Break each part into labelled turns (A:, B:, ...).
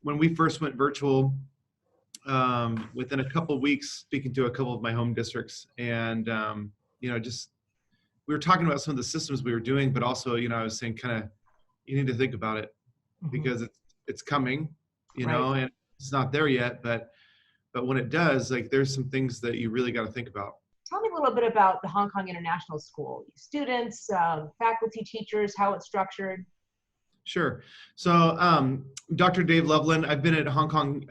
A: when we first went virtual, within a couple of weeks, speaking to a couple of my home districts, and just we were talking about some of the systems we were doing, but also, I was saying kind of, you need to think about it because it's coming,
B: Right.
A: and it's not there yet, but when it does, like, there's some things that you really got to think about.
B: Tell me a little bit about the Hong Kong International School. Students, faculty, teachers, how it's structured.
A: Sure. So, Dr. Dave Lovelin, I've been at Hong Kong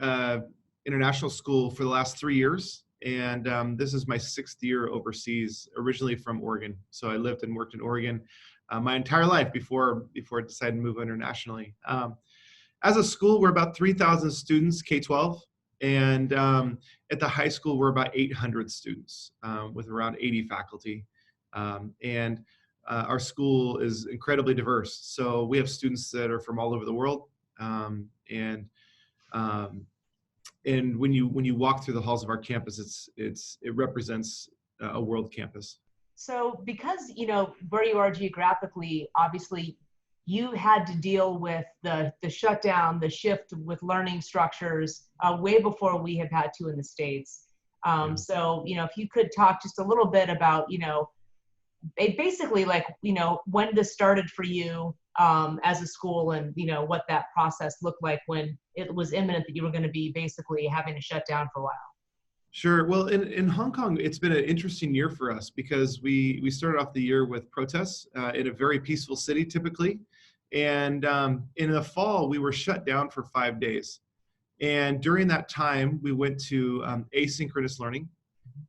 A: International School for the last 3 years, and this is my 6th year overseas, originally from Oregon. So I lived and worked in Oregon my entire life before I decided to move internationally. As a school, we're about 3,000 students, K-12, and at the high school, we're about 800 students with around 80 faculty. Our school is incredibly diverse. So we have students that are from all over the world. And when you walk through the halls of our campus, it represents a world campus.
B: So because, where you are geographically, obviously you had to deal with the shutdown, the shift with learning structures way before we have had to in the States. So, if you could talk just a little bit about, basically like, when this started for you as a school and, what that process looked like when it was imminent that you were going to be basically having to shut down for a while.
A: Sure. Well, in Hong Kong, it's been an interesting year for us because we started off the year with protests in a very peaceful city typically. And in the fall, we were shut down for 5 days. And during that time, we went to asynchronous learning,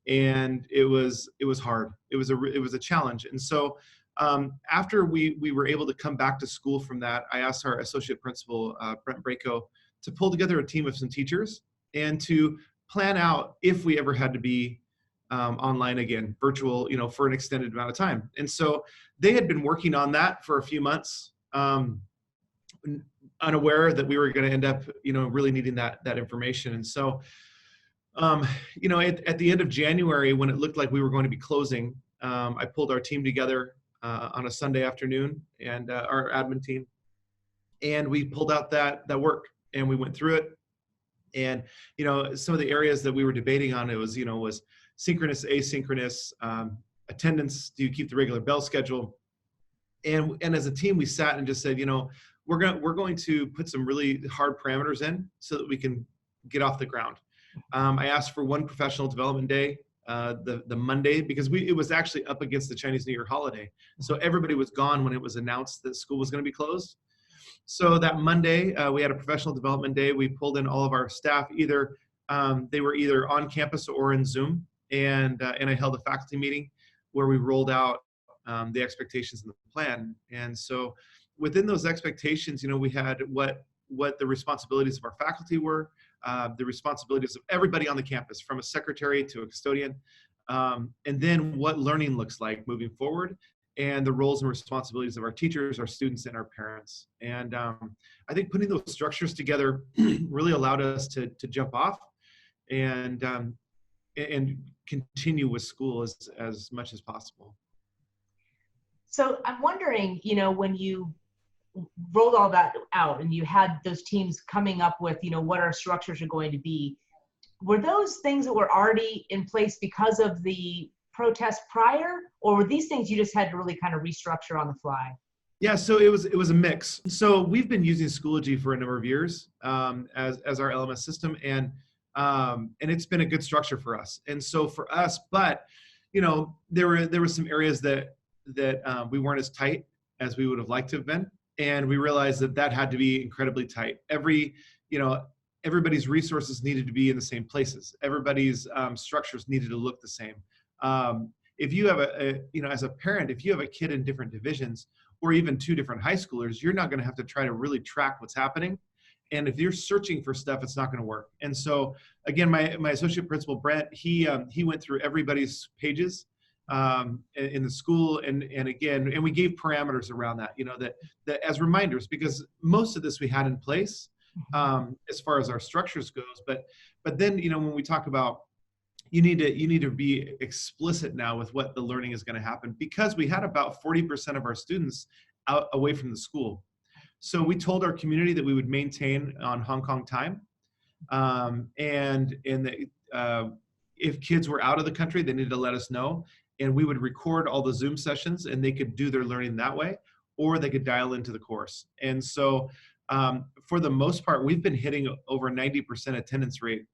A: and it was hard. It was a challenge. And so after we were able to come back to school from that, I asked our associate principal, Brent Braco, to pull together a team of some teachers and to plan out if we ever had to be online again, virtual, for an extended amount of time. And so they had been working on that for a few months, unaware that we were going to end up, really needing that information. And so, at the end of January, when it looked like we were going to be closing, I pulled our team together on a Sunday afternoon and our admin team, and we pulled out that work and we went through it. And, some of the areas that we were debating on, it was, was synchronous, asynchronous, attendance. Do you keep the regular bell schedule? And as a team, we sat and just said, we're going to put some really hard parameters in so that we can get off the ground. I asked for one professional development day, the Monday, because it was actually up against the Chinese New Year holiday. So everybody was gone when it was announced that school was going to be closed. So that Monday, we had a professional development day. We pulled in all of our staff. They were either on campus or in Zoom, and I held a faculty meeting where we rolled out the expectations and the plan. And so within those expectations, we had what the responsibilities of our faculty were, the responsibilities of everybody on the campus, from a secretary to a custodian, and then what learning looks like moving forward, and the roles and responsibilities of our teachers, our students, and our parents. And I think putting those structures together really allowed us to jump off and continue with school as much as possible.
B: So I'm wondering, when you rolled all that out and you had those teams coming up with, what our structures are going to be, were those things that were already in place because of the protest prior, or were these things you just had to really kind of restructure on the fly?
A: Yeah, so it was a mix. So we've been using Schoology for a number of years as our LMS system, and it's been a good structure for us. And so for us, but there were some areas that we weren't as tight as we would have liked to have been, and we realized that had to be incredibly tight. Everybody's resources needed to be in the same places. Everybody's structures needed to look the same. If you have as a parent, if you have a kid in different divisions or even 2 different high schoolers, you're not going to have to try to really track what's happening. And if you're searching for stuff, it's not going to work. And so again, my associate principal, Brent, he went through everybody's pages in the school, and we gave parameters around that, that as reminders, because most of this we had in place as far as our structures goes. But then, when we talk about you need to be explicit now with what the learning is going to happen, because we had about 40% of our students away from the school. So we told our community that we would maintain on Hong Kong time. If kids were out of the country, they needed to let us know, and we would record all the Zoom sessions, and they could do their learning that way, or they could dial into the course. And so for the most part, we've been hitting over 90% attendance rate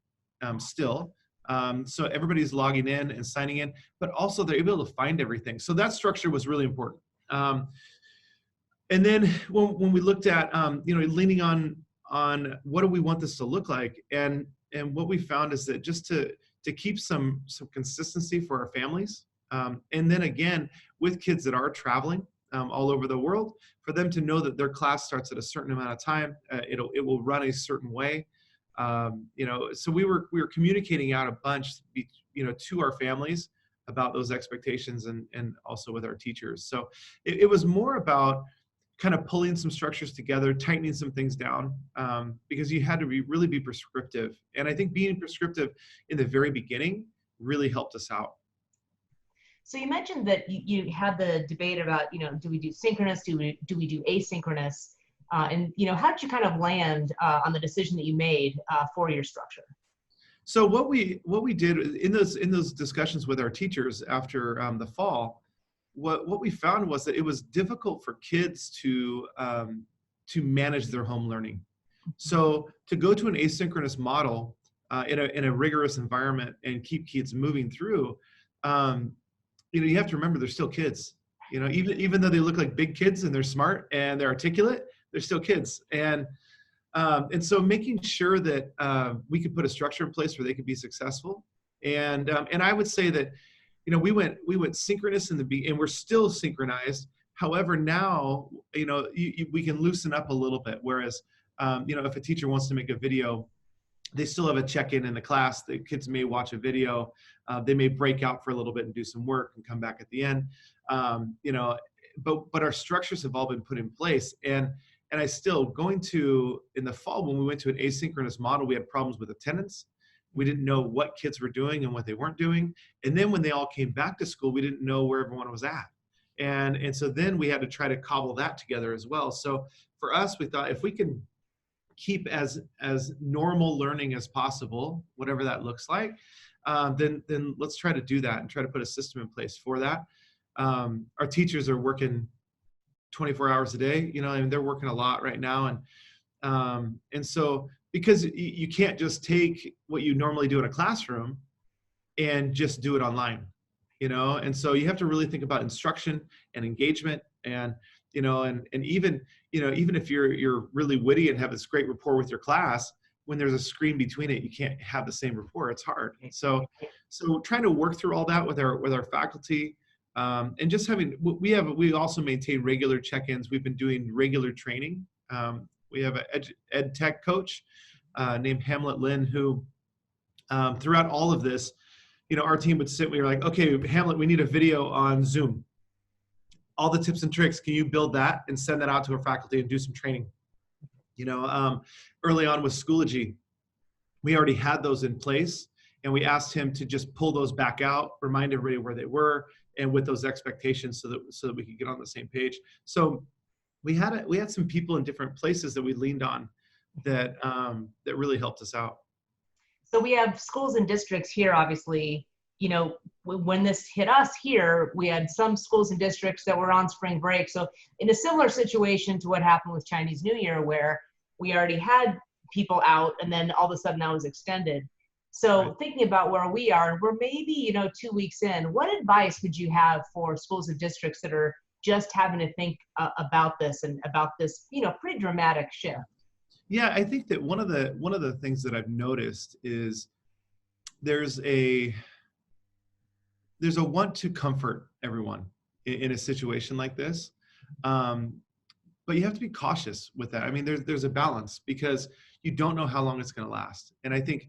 A: still. So everybody's logging in and signing in, but also they're able to find everything. So that structure was really important. And then when we looked at, leaning on what do we want this to look like, and what we found is that just to keep some consistency for our families, and then again with kids that are traveling all over the world, for them to know that their class starts at a certain amount of time, it will run a certain way. So we were communicating out a bunch, to our families about those expectations, and also with our teachers. So it was more about kind of pulling some structures together, tightening some things down, because you had to really be prescriptive. And I think being prescriptive in the very beginning really helped us out.
B: So you mentioned that you had the debate about, do we do synchronous, do we do asynchronous? And how did you kind of land on the decision that you made for your structure?
A: So what we did in those discussions with our teachers after the fall, what we found was that it was difficult for kids to manage their home learning. So to go to an asynchronous model in a rigorous environment and keep kids moving through, you have to remember they're still kids. Even though they look like big kids and they're smart and they're articulate, they're still kids. And so making sure that we could put a structure in place where they could be successful. And I would say that, we went synchronous in the beginning, and we're still synchronized. However, now, we can loosen up a little bit. Whereas, if a teacher wants to make a video, they still have a check-in in the class. The kids may watch a video. They may break out for a little bit and do some work and come back at the end. But our structures have all been put in place. And I still, in the fall, when we went to an asynchronous model, we had problems with attendance. We didn't know what kids were doing and what they weren't doing. And then when they all came back to school, we didn't know where everyone was at. And so then we had to try to cobble that together as well. So for us, we thought if we can keep as normal learning as possible, whatever that looks like, then let's try to do that and try to put a system in place for that. Our teachers are working 24 hours a day, they're working a lot right now. And so, because you can't just take what you normally do in a classroom and just do it online, and so you have to really think about instruction and engagement, and even if you're really witty and have this great rapport with your class, when there's a screen between it, you can't have the same rapport. It's hard. So trying to work through all that with our faculty, and just we also maintain regular check-ins. We've been doing regular training. We have an ed tech coach named Hamlet Lynn, who throughout all of this, our team would sit, we were like, okay, Hamlet, we need a video on Zoom. All the tips and tricks, can you build that and send that out to our faculty and do some training? Early on with Schoology, we already had those in place, and we asked him to just pull those back out, remind everybody where they were, and with those expectations so that we could get on the same page. So we had some people in different places that we leaned on that really helped us out.
B: So we have schools and districts here, obviously. When this hit us here, we had some schools and districts that were on spring break. So in a similar situation to what happened with Chinese New Year, where we already had people out and then all of a sudden that was extended. So right. Thinking about where we are, we're maybe, 2 weeks in, what advice would you have for schools and districts that are just having to think about this and about this, pretty dramatic shift?
A: Yeah, I think that one of the things that I've noticed is there's a want to comfort everyone in a situation like this, but you have to be cautious with that. I mean, there's a balance, because you don't know how long it's going to last. And I think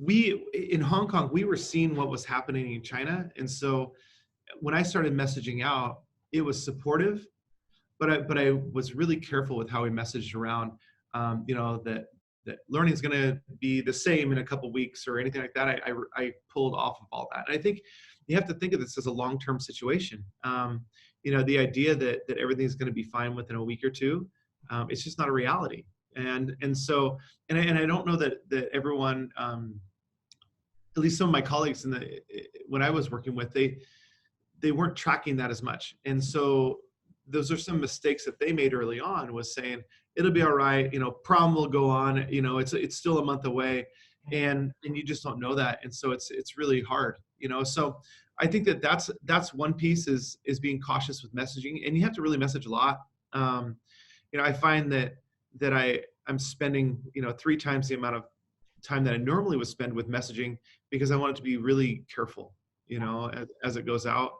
A: we in Hong Kong, we were seeing what was happening in China, and so when I started messaging out, it was supportive. But I was really careful with how we messaged around, that learning is going to be the same in a couple of weeks or anything like that. I pulled off of all that. And I think you have to think of this as a long-term situation. the idea that everything's going to be fine within a week or two, it's just not a reality. And so, and I don't know that everyone, at least some of my colleagues when I was working with, they weren't tracking that as much. And so those are some mistakes that they made early on, was saying, it'll be all right, prom will go on, it's still a month away. And you just don't know that. And so it's really hard, so I think that's one piece, is being cautious with messaging, and you have to really message a lot. I find that I'm spending, 3 times the amount of time that I normally would spend with messaging, because I want it to be really careful, as it goes out,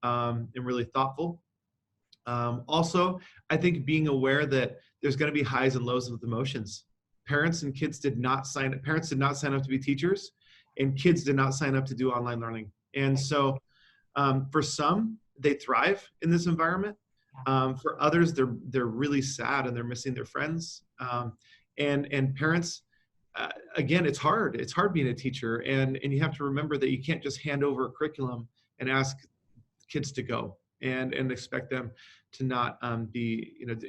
A: and really thoughtful. Also, I think being aware that there's going to be highs and lows with emotions. Parents and kids parents did not sign up to be teachers, and kids did not sign up to do online learning. And so for some, they thrive in this environment. For others, they're really sad and they're missing their friends. And parents, again, it's hard. It's hard being a teacher, and you have to remember that you can't just hand over a curriculum and ask kids to go and expect them to not and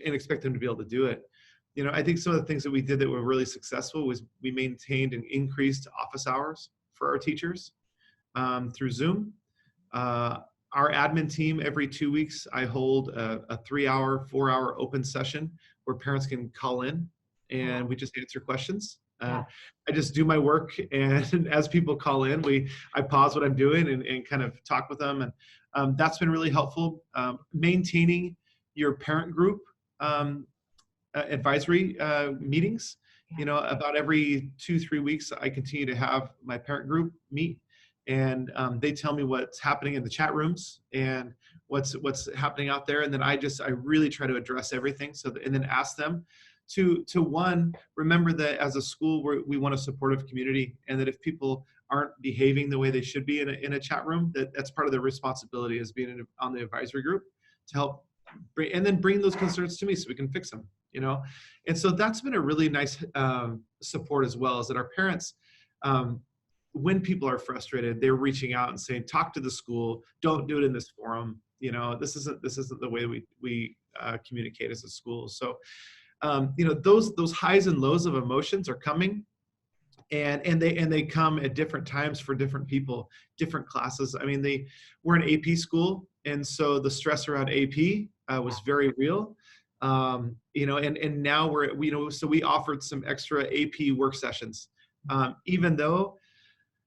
A: expect them to be able to do it. I think some of the things that we did that were really successful was we maintained and increased office hours for our teachers through Zoom. Our admin team, every 2 weeks, I hold a 3-hour, 4-hour open session where parents can call in, and we just answer questions. I just do my work, and as people call in, I pause what I'm doing and kind of talk with them, and that's been really helpful. Maintaining your parent group advisory meetings. About every 2-3 weeks, I continue to have my parent group meet, and they tell me what's happening in the chat rooms and what's happening out there, and then I really try to address everything. And then ask them to one, remember that as a school, we want a supportive community, and that if people aren't behaving the way they should be in a chat room, that's part of their responsibility as being on the advisory group, to help bring those concerns to me so we can fix them. And so that's been a really nice support as well, is that our parents, when people are frustrated, they're reaching out and saying, talk to the school, don't do it in this forum. This isn't the way we communicate as a school. So those highs and lows of emotions are coming, and they come at different times for different people, different classes. I mean, we're an AP school, and so the stress around AP was very real. And now so we offered some extra AP work sessions, even though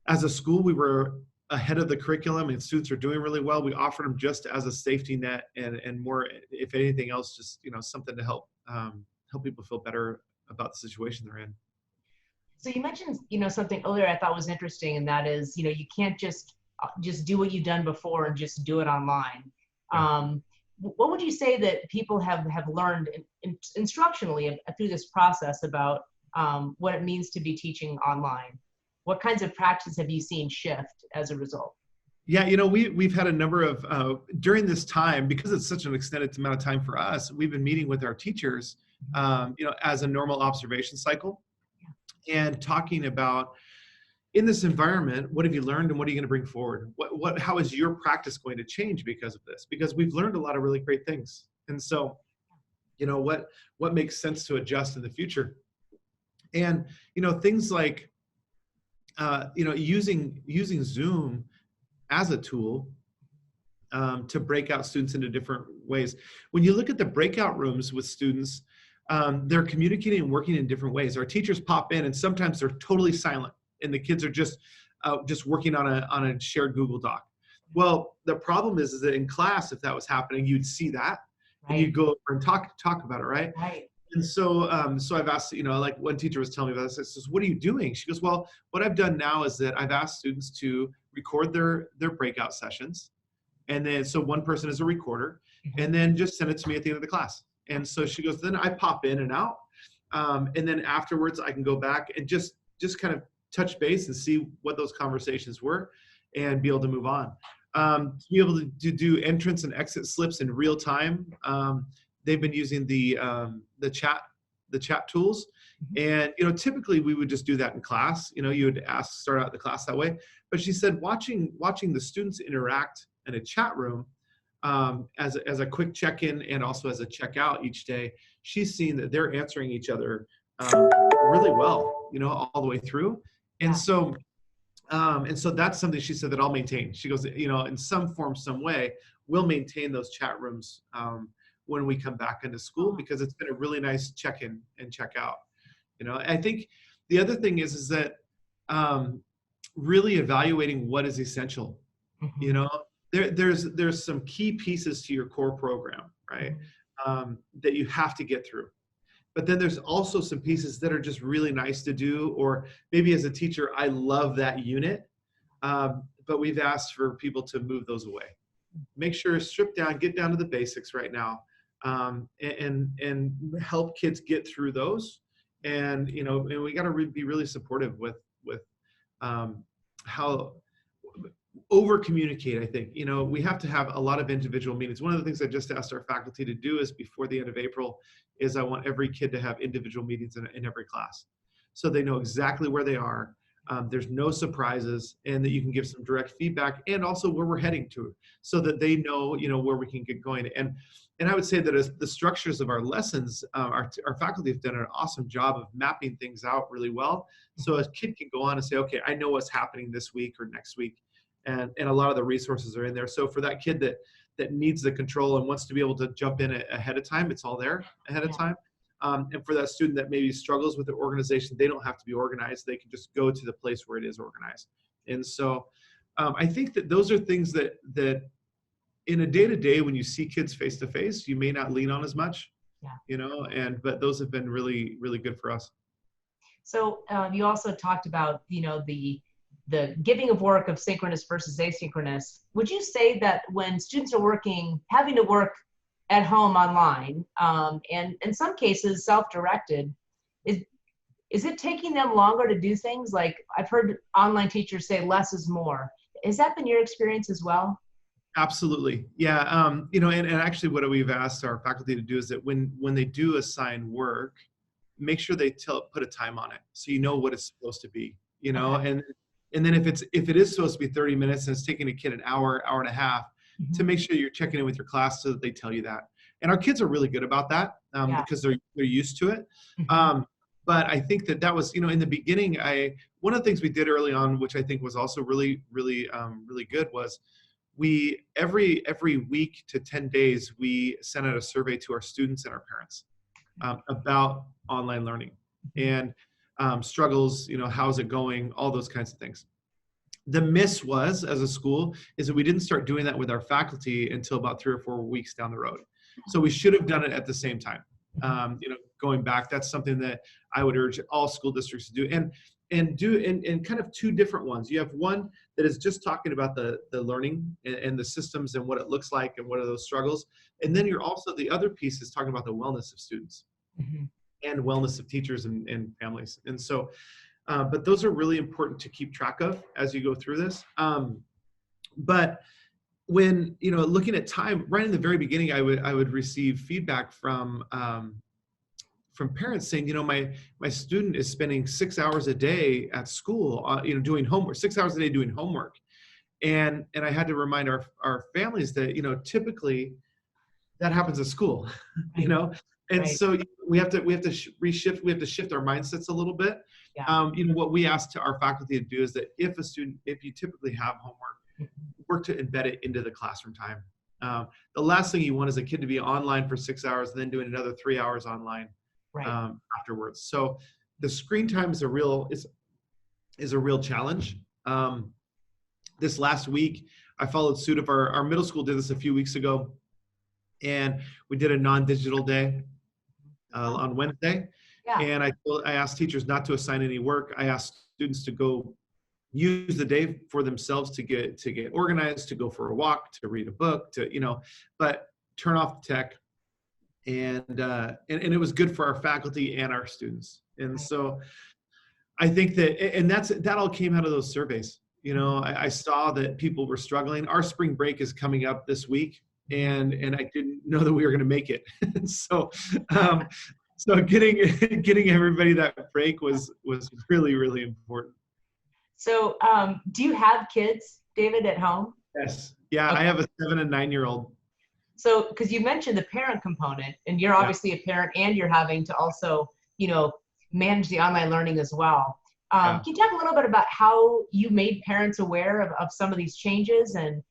A: as a school we were ahead of the curriculum and students are doing really well. We offered them just as a safety net, and more, if anything else, just something to help people feel better about the situation they're in.
B: So you mentioned something earlier I thought was interesting, and that is you can't just do what you've done before and just do it online. Yeah. What would you say that people have learned instructionally through this process about what it means to be teaching online? What kinds of practice have you seen shift as a result?
A: Yeah, we've had a number of, during this time, because it's such an extended amount of time for us, we've been meeting with our teachers, as a normal observation cycle, and talking about, in this environment, what have you learned and what are you going to bring forward? How is your practice going to change because of this? Because we've learned a lot of really great things. And so, what makes sense to adjust in the future? And, things like, using Zoom as a tool to break out students into different ways. When you look at the breakout rooms with students, they're communicating and working in different ways. Our teachers pop in, and sometimes they're totally silent, and the kids are just working on a shared Google Doc. Well, the problem is that in class, if that was happening, you'd see that, and you'd go over and talk about it, right?
B: Right.
A: And so I've asked, like one teacher was telling me about this. I says, what are you doing? She goes, well, what I've done now is that I've asked students to record their breakout sessions. And then, so one person is a recorder, and then just send it to me at the end of the class. And so she goes, then I pop in and out. And then afterwards I can go back and just kind of touch base and see what those conversations were and be able to move on. To be able to do entrance and exit slips in real time. They've been using the chat tools, and typically we would just do that in class. You would start out the class that way. But she said watching the students interact in a chat room as a quick check-in and also as a check-out each day, she's seen that they're answering each other really well, all the way through. And
B: Yeah.
A: so that's something she said that I'll maintain. She goes, in some form, some way, we'll maintain those chat rooms when we come back into school, because it's been a really nice check-in and check-out. I think the other thing is that really evaluating what is essential.
B: Mm-hmm.
A: There's some key pieces to your core program, right? That you have to get through. But then there's also some pieces that are just really nice to do, or maybe as a teacher, I love that unit, but we've asked for people to move those away. Make sure, strip down, get down to the basics right now, and help kids get through those. And and we got to be really supportive with how over communicate. I think we have to have a lot of individual meetings. One of the things I just asked our faculty to do is, before the end of April, is I want every kid to have individual meetings in every class, so they know exactly where they are. There's no surprises, and that you can give some direct feedback, and also where we're heading to, so that they know where we can get going. And I would say that as the structures of our lessons, our faculty have done an awesome job of mapping things out really well, so a kid can go on and say, okay, I know what's happening this week or next week. And a lot of the resources are in there. So for that kid that needs the control and wants to be able to jump in ahead of time, it's all there ahead of time. And for that student that maybe struggles with the organization, they don't have to be organized. They can just go to the place where it is organized. And so I think that those are things that in a day-to-day, when you see kids face-to-face, you may not lean on as much, but those have been really, really good for us.
B: So you also talked about, the giving of work of synchronous versus asynchronous. Would you say that when students are having to work at home online, and in some cases self-directed, is it taking them longer to do things? Like, I've heard online teachers say less is more. Has that been your experience as well?
A: Absolutely. Yeah. And actually what we've asked our faculty to do is that when they do assign work, make sure they put a time on it, so what it's supposed to be,
B: Okay.
A: and then if it is supposed to be 30 minutes and it's taking a kid an hour and a half, to make sure you're checking in with your class so that they tell you that. And our kids are really good about that, because they're used to it. But I think that was, in the beginning, one of the things we did early on, which I think was also really, really, really good, was we every week to 10 days, we sent out a survey to our students and our parents about online learning and struggles, how's it going, all those kinds of things. The miss was, as a school, is that we didn't start doing that with our faculty until about 3 or 4 weeks down the road. So we should have done it at the same time. Going back, that's something that I would urge all school districts to do, and do in kind of two different ones. You have one that is just talking about the learning and the systems and what it looks like and what are those struggles. And then you're also, the other piece is talking about the wellness of students and wellness of teachers and families. And so, but those are really important to keep track of as you go through this. But when, looking at time, right in the very beginning, I would receive feedback from parents saying, my student is spending 6 hours a day at school, doing homework, 6 hours a day doing homework. And I had to remind our families that, typically that happens at school, and so we have to shift our mindsets a little bit. What we ask to our faculty to do is that if you typically have homework, work to embed it into the classroom time. The last thing you want is a kid to be online for 6 hours and then doing another 3 hours online afterwards. So the screen time is a real challenge. This last week, I followed suit of our middle school did this a few weeks ago, and we did a non-digital day on Wednesday. And I asked teachers not to assign any work. I asked students to go use the day for themselves to get organized, to go for a walk, to read a book, but turn off the tech. And it was good for our faculty and our students. And so I think that all came out of those surveys. I saw that people were struggling. Our spring break is coming up this week, and I didn't know that we were going to make it. So getting everybody that break was really, really important.
B: So do you have kids, David, at home?
A: Yes. Yeah,
B: Okay.
A: I have a 7 and 9 year old.
B: So, because you mentioned the parent component, and you're
A: Yeah.
B: obviously a parent, and you're having to also, manage the online learning as well.
A: Yeah.
B: Can you talk a little bit about how you made parents aware of some of these changes, and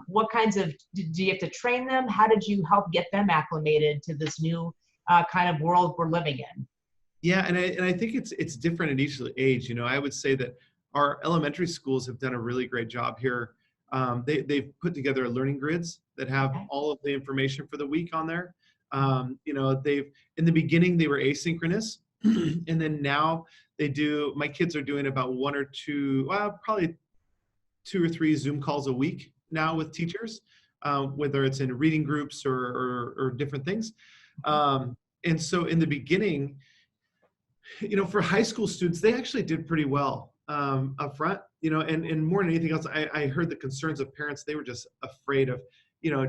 B: what kinds of, do you have to train them? How did you help get them acclimated to this new kind of world we're living in?
A: Yeah, and I think it's different at each age. I would say that our elementary schools have done a really great job here. They've put together learning grids that have
B: Okay.
A: all of the information for the week on there. They've in the beginning they were asynchronous, and then now they do. My kids are doing about one or two, well, probably 2 or 3 Zoom calls a week now with teachers, whether it's in reading groups or different things. Um, and so in the beginning, for high school students, they actually did pretty well up front, and more than anything else, I heard the concerns of parents. They were just afraid of,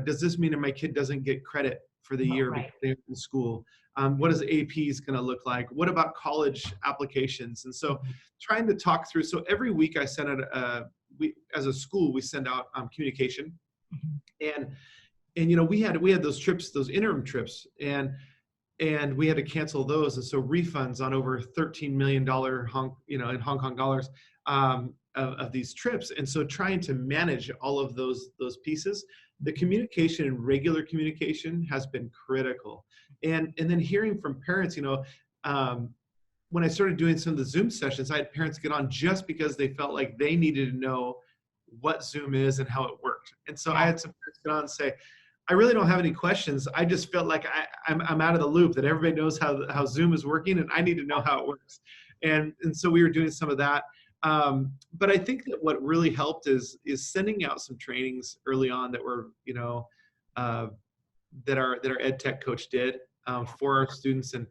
A: does this mean that my kid doesn't get credit for the
B: Oh,
A: year
B: right.
A: because they're in school? What is APs going to look like? What about college applications? And so trying to talk through, so every week I send out, we, as a school, we send out communication. And we had those trips, those interim trips, and we had to cancel those. And so refunds on over $13 million in Hong Kong dollars, of these trips. And so trying to manage all of those pieces, the communication and regular communication has been critical. And then hearing from parents, when I started doing some of the Zoom sessions, I had parents get on just because they felt like they needed to know what Zoom is and how it worked. And so I
B: Yeah.
A: had some parents get on and say, I really don't have any questions. I just felt like I'm out of the loop, that everybody knows how Zoom is working, and I need to know how it works. And so we were doing some of that. But I think that what really helped is sending out some trainings early on that were, that our ed tech coach did, for our students. And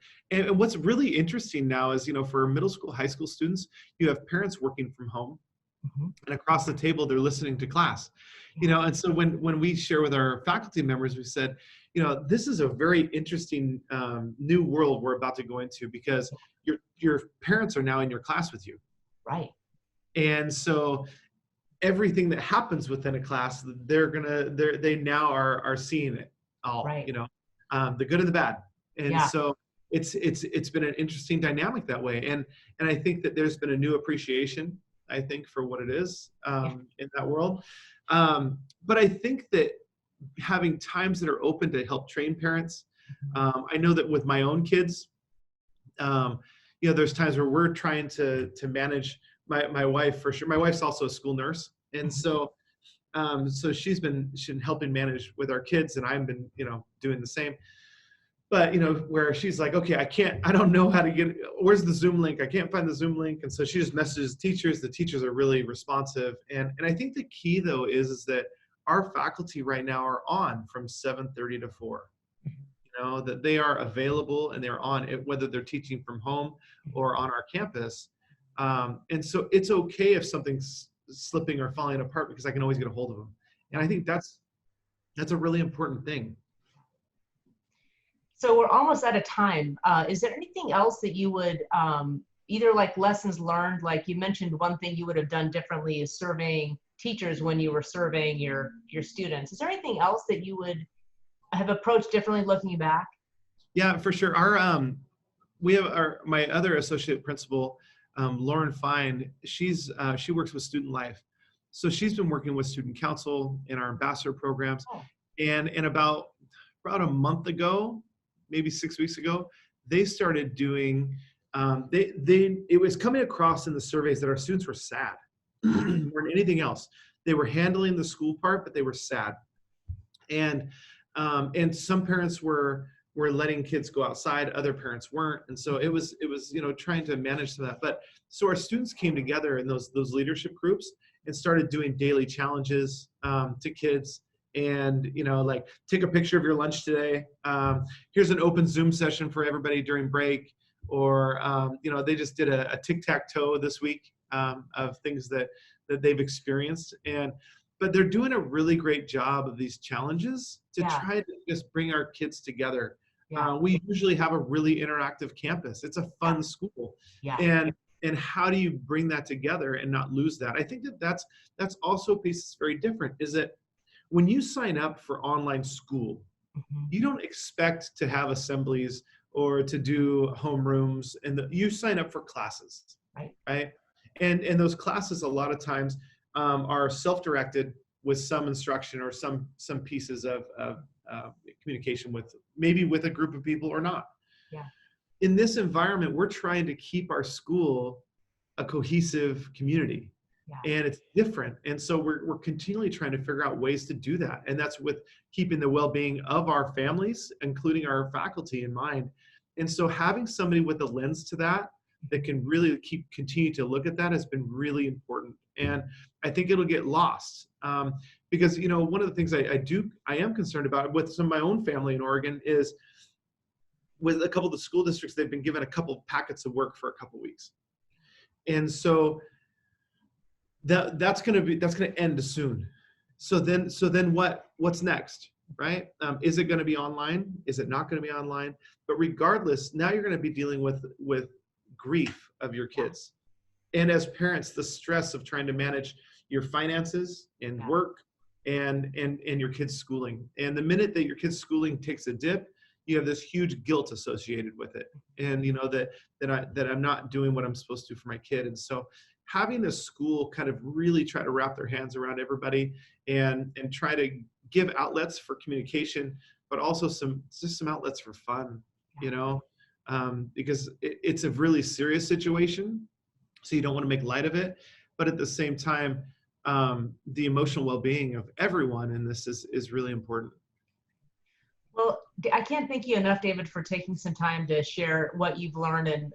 A: what's really interesting now is, for middle school, high school students, you have parents working from home, and across the table they're listening to class. And so when we share with our faculty members, we said, this is a very interesting new world we're about to go into, because your parents are now in your class with you.
B: Right.
A: And so everything that happens within a class, they now are seeing it all,
B: Right.
A: the good and the bad. And
B: Yeah.
A: so it's been an interesting dynamic that way. And I think that there's been a new appreciation, I think, for what it is, in that world. But I think that having times that are open to help train parents, I know that with my own kids, there's times where we're trying to manage my wife, for sure. My wife's also a school nurse. And so she's been helping manage with our kids, and I've been, doing the same. But, where she's like, okay, I don't know how to where's the Zoom link? I can't find the Zoom link. And so she just messages teachers. The teachers are really responsive. And I think the key, though, is that our faculty right now are on from 7:30 to 4. That they are available and they're on it, whether they're teaching from home or on our campus. And so it's okay if something's slipping or falling apart, because I can always get a hold of them. And I think that's a really important thing.
B: So we're almost out of time. Is there anything else that you would, either like lessons learned, like you mentioned one thing you would have done differently is surveying teachers when you were surveying your students. Is there anything else that you would have approached differently looking back?
A: Yeah, for sure. We have my other associate principal, Lauren Fine. She works with student life. So she's been working with student council in our ambassador programs.
B: Oh.
A: And about a month ago, maybe 6 weeks ago, they started doing, it was coming across in the surveys that our students were sad more than anything else. They were handling the school part, but they were sad. And some parents were letting kids go outside, other parents weren't. And so it was, trying to manage some of that. But so our students came together in those leadership groups and started doing daily challenges to kids. And, like, take a picture of your lunch today. Here's an open Zoom session for everybody during break. Or, they just did a tic-tac-toe this week of things that they've experienced. But they're doing a really great job of these challenges to try to just bring our kids together.
B: Yeah.
A: We usually have a really interactive campus. It's a fun school.
B: Yeah.
A: And how do you bring that together and not lose that? I think that's also a piece that's very different, is that when you sign up for online school,
B: Mhm.
A: you don't expect to have assemblies or to do homerooms, and you sign up for classes,
B: Right.
A: right? And those classes a lot of times are self-directed with some instruction or some pieces of communication with maybe with a group of people or not.
B: Yeah.
A: In this environment, we're trying to keep our school a cohesive community.
B: Yeah.
A: And it's different. And so we're continually trying to figure out ways to do that. And that's with keeping the well-being of our families, including our faculty, in mind. And so having somebody with a lens to that can really continue to look at that has been really important. And I think it'll get lost. Because, you know, one of the things I am concerned about with some of my own family in Oregon is with a couple of the school districts, they've been given a couple of packets of work for a couple of weeks. And so that's going to end soon. So then what's next, right? Is it going to be online? Is it not going to be online? But regardless, now you're going to be dealing with grief of your kids. And as parents, the stress of trying to manage your finances and work and your kids' schooling. And the minute that your kids' schooling takes a dip, you have this huge guilt associated with it. And you know that I'm not doing what I'm supposed to for my kid. And so having the school kind of really try to wrap their hands around everybody and try to give outlets for communication, but also some outlets for fun, you know, because it's a really serious situation. So you don't want to make light of it, but at the same time, the emotional well-being of everyone in this is really important.
B: Well, I can't thank you enough, David, for taking some time to share what you've learned. And,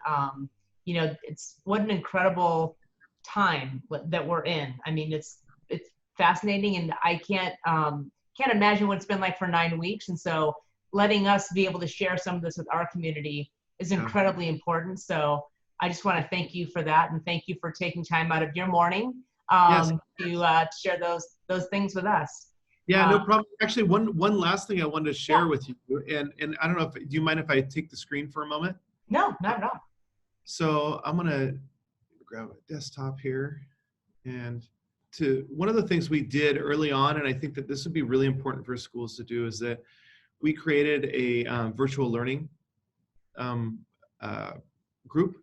B: you know, it's what an incredible time that we're in. I mean, it's fascinating, and I can't imagine what it's been like for 9 weeks. And so letting us be able to share some of this with our community is incredibly important. So I just want to thank you for that, and thank you for taking time out of your morning to share those things with us.
A: Yeah, no problem. Actually, one last thing I wanted to share with you, and I don't know do you mind if I take the screen for a moment?
B: No, not at all.
A: So I'm gonna grab a desktop here, and one of the things we did early on, and I think that this would be really important for schools to do, is that we created a virtual learning group.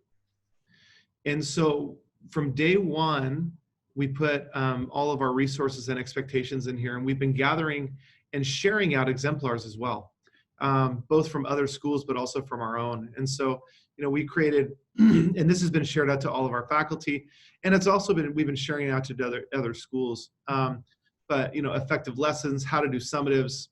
A: And so from day one, we put all of our resources and expectations in here, and we've been gathering and sharing out exemplars as well, both from other schools, but also from our own. And so, you know, we created, and this has been shared out to all of our faculty, and it's also we've been sharing it out to other schools. But, you know, effective lessons, how to do summatives,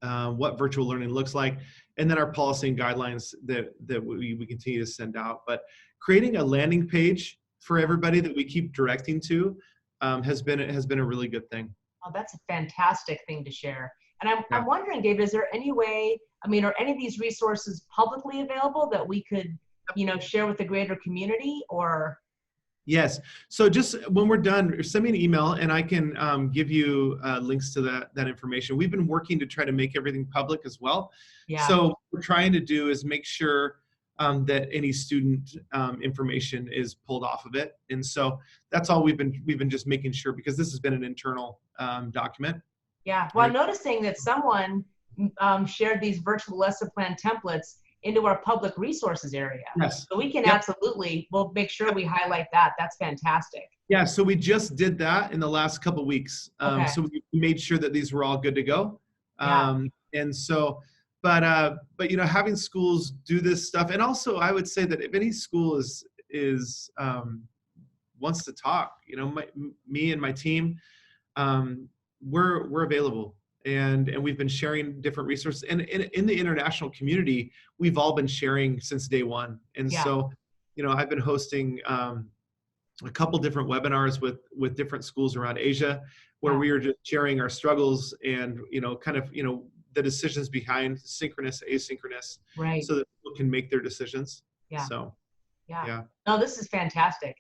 A: what virtual learning looks like, and then our policy and guidelines that we continue to send out. But creating a landing page for everybody that we keep directing to has been a really good thing.
B: Oh, that's a fantastic thing to share. And I'm wondering, David, is there any way, I mean, are any of these resources publicly available that we could, you know, share with the greater community, or?
A: Yes. So just when we're done, send me an email and I can give you links to that information. We've been working to try to make everything public as well.
B: Yeah.
A: So what we're trying to do is make sure that any student information is pulled off of it. And so that's all we've been just making sure, because this has been an internal document.
B: Yeah. Well, I'm noticing that someone shared these virtual lesson plan templates into our public resources area.
A: Yes.
B: So we can absolutely, we'll make sure we highlight that. That's fantastic.
A: Yeah, so we just did that in the last couple of weeks. So we made sure that these were all good to go. And so, but you know, having schools do this stuff, and also I would say that if any school is wants to talk, you know, me and my team, we're available. And we've been sharing different resources, and in the international community, we've all been sharing since day one. And so, you know, I've been hosting a couple different webinars with different schools around Asia, where we are just sharing our struggles and, you know, kind of, you know, the decisions behind synchronous, asynchronous, so that people can make their decisions. So,
B: No, this is fantastic.